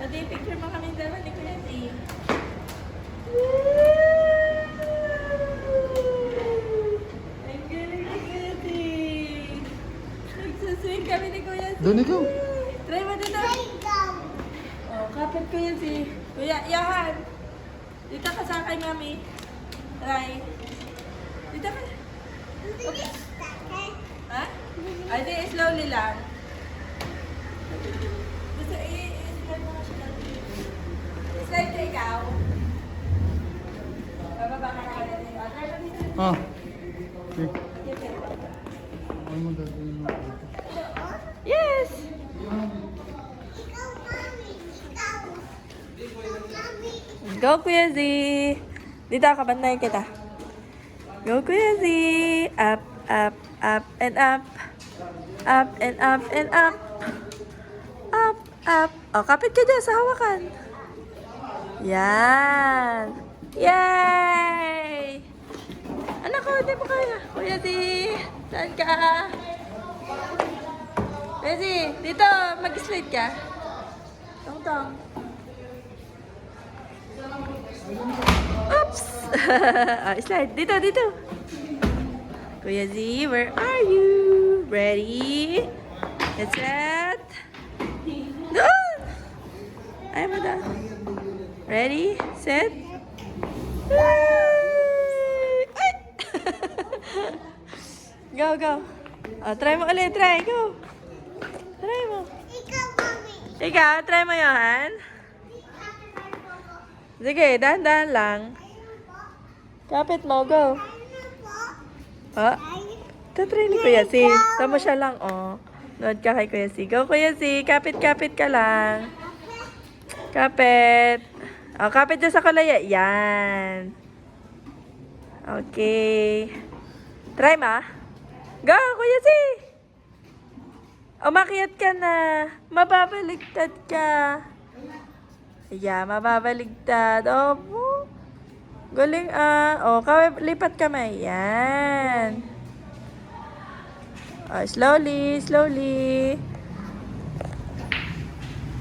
Ate, picture mo kami dalawa ni Kuya Z. Ang galing ni Kuya Z. Nagsaswing kami ni Kuya Z. Doon ikaw. Try mo dito. Oh, kapit Kuya Z. Kuya, yahan. Dito ka sa akin, mami. Try. Dito ka. Okay. Ha? Ay, di, slowly lang. Gusto, i-slide mo nga siya. Slide ka ikaw. Bababa ka na ka dito. Try mo dito. Ah. Okay. Okay. Ano mo gagawin mo? Yes! Go, Kuya Z! Dito ka, bantayan kita. Go, Kuya Z! Up, up, up, and up. Up, and up, and up. Up, up. O, kapit ka dyan sa hawakan. Yan! Yay! Anak ko, hindi mo kaya. Kuya Z! Saan ka? Kuya Z, dito, mag-slide ka. Tong-tong. Oops! Slide. Dito, dito. Kuya Z, where are you? Ready? Get set. Doon! Ayaw mo doon. Ready? Set. Ay! Go, go. Try mo ulit. Try. Go. Try mo. Ikaw, try mo yan. Sige, dahan-dahan lang. Kapit mo, go. Oh, tatry ni Kuya Z. Tama siya lang, oh. Nood ka kay Kuya Z. Go, Kuya Z. Kapit-kapit ka lang. Kapit. Oh, kapit dyan sa kulay. Yan. Okay. Try ma. Go, Kuya Z. Umakyat ka na. Mababaligtad ka. Yeah, mababaligtad. Oh, galing ah. Oh, lipat kamay. Yan. Oh, slowly, slowly.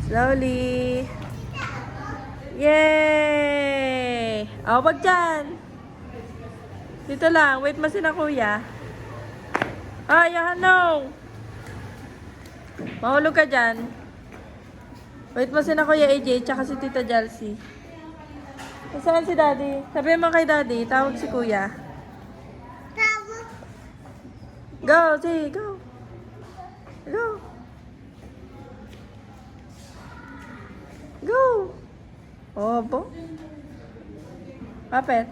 Slowly. Yay! Oh, wag dyan. Dito lang. Wait mo si na Kuya. Ay, no. Mahulog ka dyan. Wait mo si na Kuya AJ, tsaka si Tita Jalsi. Saan si Daddy? Sabihin mo kay Daddy, tawag si Kuya. Go, say, go. Go. Go. Opo. Kapit.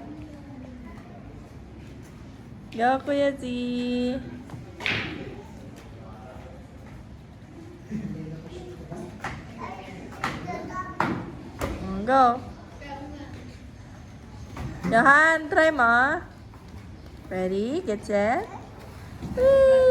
Go, Kuya Z. Go. Johan, try mo. Ready? Get set. Whee!